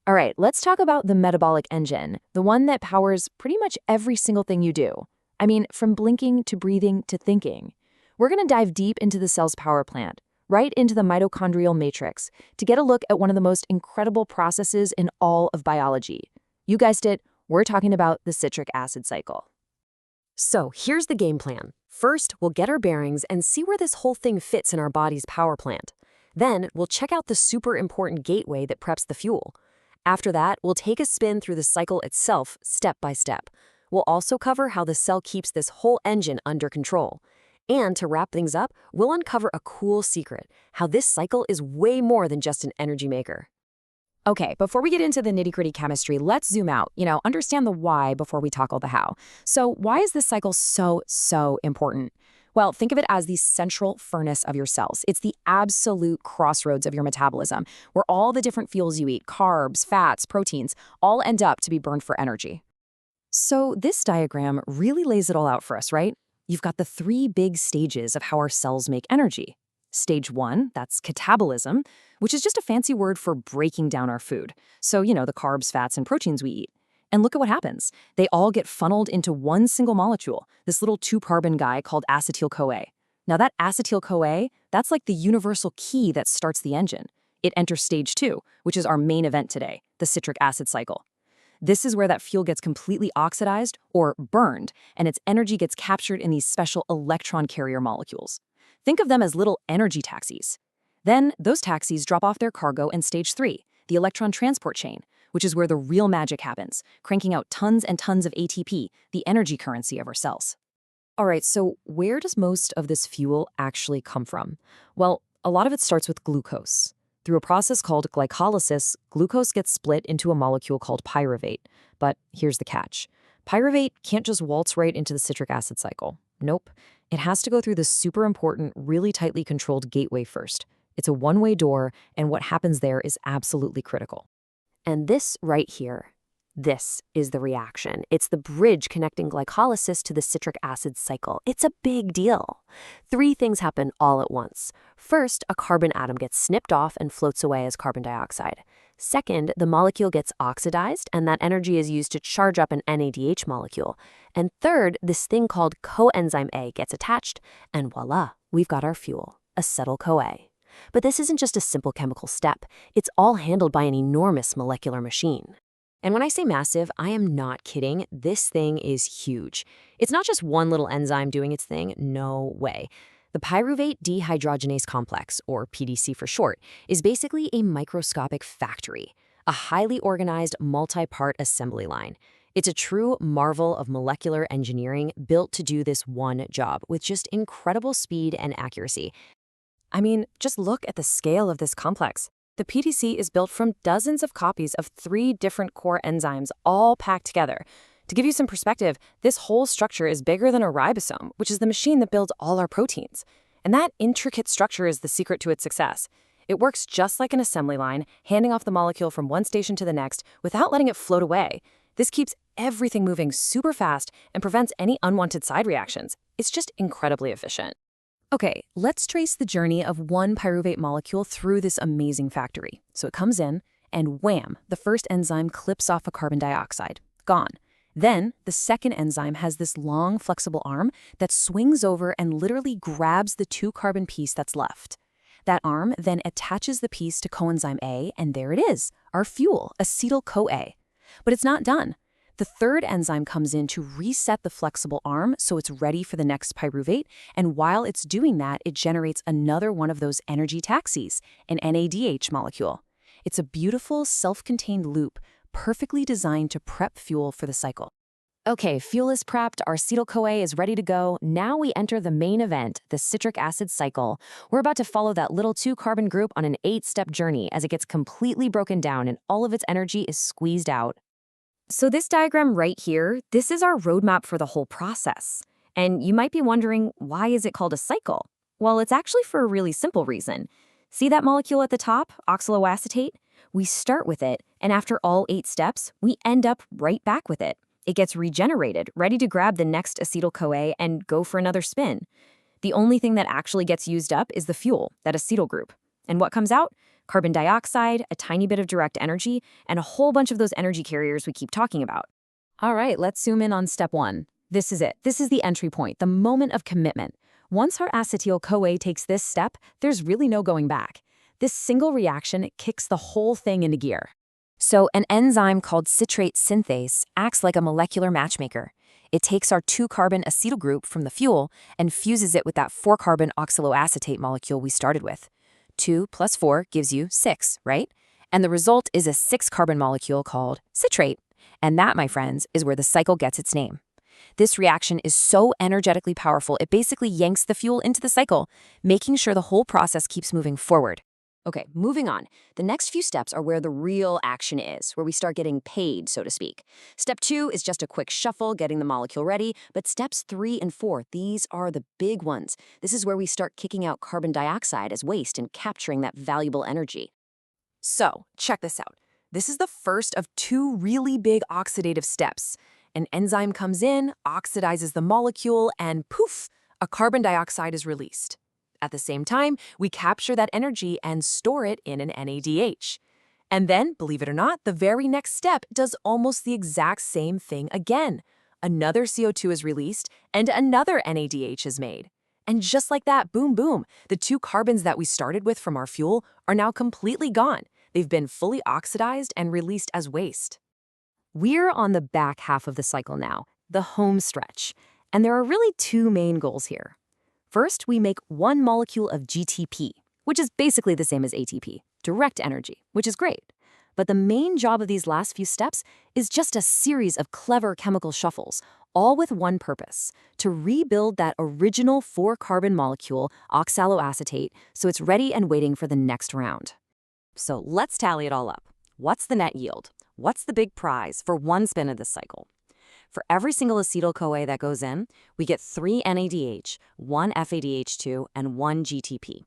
All right, let's talk about the metabolic engine, the one that powers pretty much every single thing you do. I mean, from blinking to breathing to thinking. We're going to dive deep into the cell's power plant, right into the mitochondrial matrix, to get a look at one of the most incredible processes in all of biology. You guessed it, we're talking about the citric acid cycle. So here's the game plan. First, we'll get our bearings and see where this whole thing fits in our body's power plant. Then, we'll check out the super important gateway that preps the fuel. After that, we'll take a spin through the cycle itself, step by step. We'll also cover how the cell keeps this whole engine under control. And to wrap things up, we'll uncover a cool secret, how this cycle is way more than just an energy maker. Okay, before we get into the nitty-gritty chemistry, let's zoom out, understand the why before we tackle the how. So why is this cycle so important? Well, think of it as the central furnace of your cells. It's the absolute crossroads of your metabolism, where all the different fuels you eat, carbs, fats, proteins, all end up to be burned for energy. So this diagram really lays it all out for us, right? You've got the three big stages of how our cells make energy. Stage 1, that's catabolism, which is just a fancy word for breaking down our food. So, the carbs, fats, and proteins we eat. And look at what happens. They all get funneled into one single molecule, this little 2-carbon guy called acetyl-CoA. Now that acetyl-CoA, that's like the universal key that starts the engine. It enters stage 2, which is our main event today, the citric acid cycle. This is where that fuel gets completely oxidized or burned, and its energy gets captured in these special electron carrier molecules. Think of them as little energy taxis. Then those taxis drop off their cargo in stage 3, the electron transport chain, which is where the real magic happens, cranking out tons and tons of ATP, the energy currency of our cells. All right, so where does most of this fuel actually come from? Well, a lot of it starts with glucose. Through a process called glycolysis, glucose gets split into a molecule called pyruvate. But here's the catch. Pyruvate can't just waltz right into the citric acid cycle. Nope. It has to go through this super important, really tightly controlled gateway first. It's a one-way door, and what happens there is absolutely critical. And this right here, this is the reaction. It's the bridge connecting glycolysis to the citric acid cycle. It's a big deal. 3 things happen all at once. First, a carbon atom gets snipped off and floats away as carbon dioxide. Second, the molecule gets oxidized, and that energy is used to charge up an NADH molecule. And third, this thing called coenzyme A gets attached, and voila, we've got our fuel, acetyl-CoA. But this isn't just a simple chemical step. It's all handled by an enormous molecular machine. And when I say massive, I am not kidding. This thing is huge. It's not just one little enzyme doing its thing. No way. The pyruvate dehydrogenase complex, or PDC for short, is basically a microscopic factory, a highly organized multi-part assembly line. It's a true marvel of molecular engineering built to do this one job with just incredible speed and accuracy. I mean, just look at the scale of this complex. The PDC is built from dozens of copies of 3 different core enzymes all packed together. To give you some perspective, this whole structure is bigger than a ribosome, which is the machine that builds all our proteins. And that intricate structure is the secret to its success. It works just like an assembly line, handing off the molecule from one station to the next without letting it float away. This keeps everything moving super fast and prevents any unwanted side reactions. It's just incredibly efficient. Okay, let's trace the journey of one pyruvate molecule through this amazing factory. So it comes in, and wham, the first enzyme clips off a carbon dioxide. Gone. Then, the second enzyme has this long, flexible arm that swings over and literally grabs the 2-carbon piece that's left. That arm then attaches the piece to coenzyme A, and there it is, our fuel, acetyl-CoA. But it's not done. The third enzyme comes in to reset the flexible arm so it's ready for the next pyruvate, and while it's doing that, it generates another one of those energy taxis, an NADH molecule. It's a beautiful, self-contained loop, perfectly designed to prep fuel for the cycle. Okay, fuel is prepped, our acetyl-CoA is ready to go. Now we enter the main event, the citric acid cycle. We're about to follow that little 2-carbon group on an 8-step journey as it gets completely broken down and all of its energy is squeezed out. So this diagram right here, this is our roadmap for the whole process. And you might be wondering, why is it called a cycle? Well, it's actually for a really simple reason. See that molecule at the top, oxaloacetate? We start with it, and after all 8 steps, we end up right back with it. It gets regenerated, ready to grab the next acetyl-CoA and go for another spin. The only thing that actually gets used up is the fuel, that acetyl group. And what comes out? carbon dioxide, a tiny bit of direct energy, and a whole bunch of those energy carriers we keep talking about. All right, let's zoom in on step 1. This is it. This is the entry point, the moment of commitment. Once our acetyl-CoA takes this step, there's really no going back. This single reaction kicks the whole thing into gear. So an enzyme called citrate synthase acts like a molecular matchmaker. It takes our 2-carbon acetyl group from the fuel and fuses it with that 4-carbon oxaloacetate molecule we started with. 2 plus 4 gives you 6, right? And the result is a 6-carbon molecule called citrate. And that, my friends, is where the cycle gets its name. This reaction is so energetically powerful, it basically yanks the fuel into the cycle, making sure the whole process keeps moving forward. Okay, moving on. The next few steps are where the real action is, where we start getting paid, so to speak. Step 2 is just a quick shuffle, getting the molecule ready, but steps 3 and 4, these are the big ones. This is where we start kicking out carbon dioxide as waste and capturing that valuable energy. So, check this out. This is the first of 2 really big oxidative steps. An enzyme comes in, oxidizes the molecule, and poof, a carbon dioxide is released. At the same time, we capture that energy and store it in an NADH. And then, believe it or not, the very next step does almost the exact same thing again. Another CO2 is released, and another NADH is made. And just like that, boom, boom, the 2 carbons that we started with from our fuel are now completely gone. They've been fully oxidized and released as waste. We're on the back half of the cycle now, the home stretch. And there are really 2 main goals here. First, we make 1 molecule of GTP, which is basically the same as ATP, direct energy, which is great. But the main job of these last few steps is just a series of clever chemical shuffles, all with one purpose: to rebuild that original 4-carbon molecule, oxaloacetate, so it's ready and waiting for the next round. So let's tally it all up. What's the net yield? What's the big prize for one spin of this cycle? For every single acetyl-CoA that goes in, we get 3 NADH, 1 FADH2, and 1 GTP.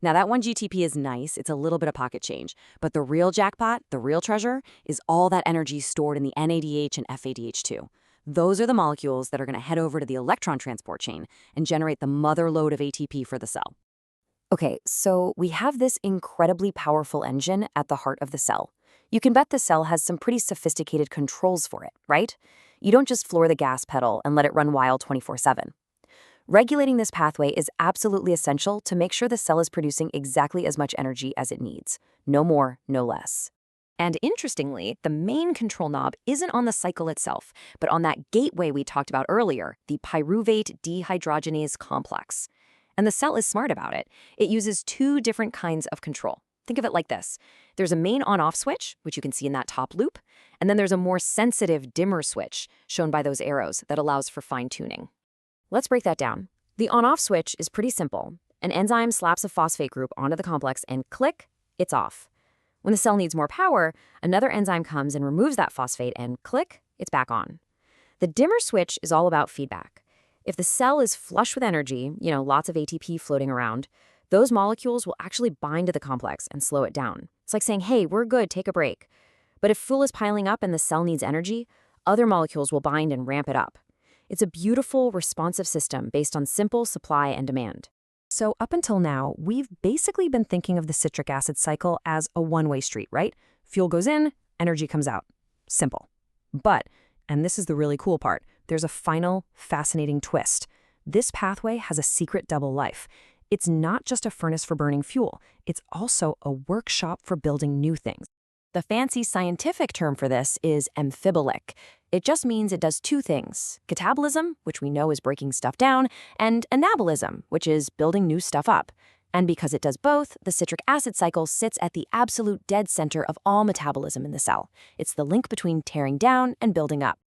Now that 1 GTP is nice, it's a little bit of pocket change, but the real jackpot, the real treasure, is all that energy stored in the NADH and FADH2. Those are the molecules that are going to head over to the electron transport chain and generate the mother load of ATP for the cell. Okay, so we have this incredibly powerful engine at the heart of the cell. You can bet the cell has some pretty sophisticated controls for it, right? You don't just floor the gas pedal and let it run wild 24/7. Regulating this pathway is absolutely essential to make sure the cell is producing exactly as much energy as it needs. No more, no less. And interestingly, the main control knob isn't on the cycle itself, but on that gateway we talked about earlier, the pyruvate dehydrogenase complex. And the cell is smart about it. It uses 2 different kinds of control. Think of it like this. There's a main on-off switch, which you can see in that top loop, and then there's a more sensitive dimmer switch, shown by those arrows, that allows for fine-tuning. Let's break that down. The on-off switch is pretty simple. An enzyme slaps a phosphate group onto the complex and click, it's off. When the cell needs more power, another enzyme comes and removes that phosphate and click, it's back on. The dimmer switch is all about feedback. If the cell is flush with energy, lots of ATP floating around, those molecules will actually bind to the complex and slow it down. It's like saying, hey, we're good, take a break. But if fuel is piling up and the cell needs energy, other molecules will bind and ramp it up. It's a beautiful, responsive system based on simple supply and demand. So up until now, we've basically been thinking of the citric acid cycle as a one-way street, right? Fuel goes in, energy comes out. Simple. But, and this is the really cool part, there's a final, fascinating twist. This pathway has a secret double life. It's not just a furnace for burning fuel, it's also a workshop for building new things. The fancy scientific term for this is amphibolyc. It just means it does 2 things: catabolism, which we know is breaking stuff down, and anabolism, which is building new stuff up. And because it does both, the citric acid cycle sits at the absolute dead center of all metabolism in the cell. It's the link between tearing down and building up.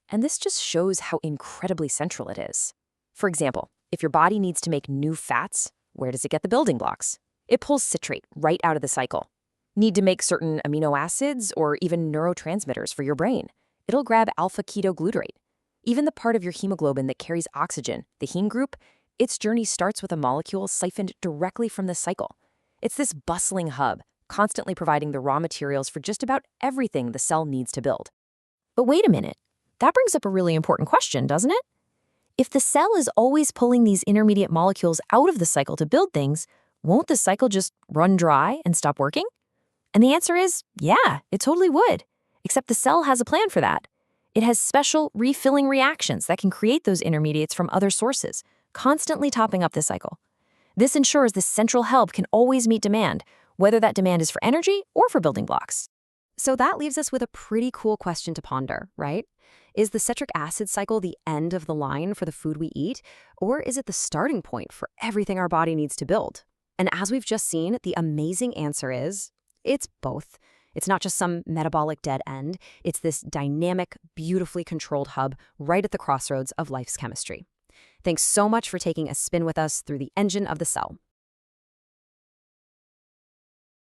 And this just shows how incredibly central it is. For example, if your body needs to make new fats, where does it get the building blocks? It pulls citrate right out of the cycle. Need to make certain amino acids or even neurotransmitters for your brain? It'll grab alpha-ketoglutarate. Even the part of your hemoglobin that carries oxygen, the heme group, its journey starts with a molecule siphoned directly from the cycle. It's this bustling hub, constantly providing the raw materials for just about everything the cell needs to build. But wait a minute. That brings up a really important question, doesn't it? If the cell is always pulling these intermediate molecules out of the cycle to build things, won't the cycle just run dry and stop working? And the answer is, yeah, it totally would. Except the cell has a plan for that. It has special refilling reactions that can create those intermediates from other sources, constantly topping up the cycle. This ensures the central help can always meet demand, whether that demand is for energy or for building blocks. So that leaves us with a pretty cool question to ponder, right? Is the citric acid cycle the end of the line for the food we eat, or is it the starting point for everything our body needs to build? And as we've just seen, the amazing answer is, it's both. It's not just some metabolic dead end, it's this dynamic, beautifully controlled hub right at the crossroads of life's chemistry. Thanks so much for taking a spin with us through the engine of the cell.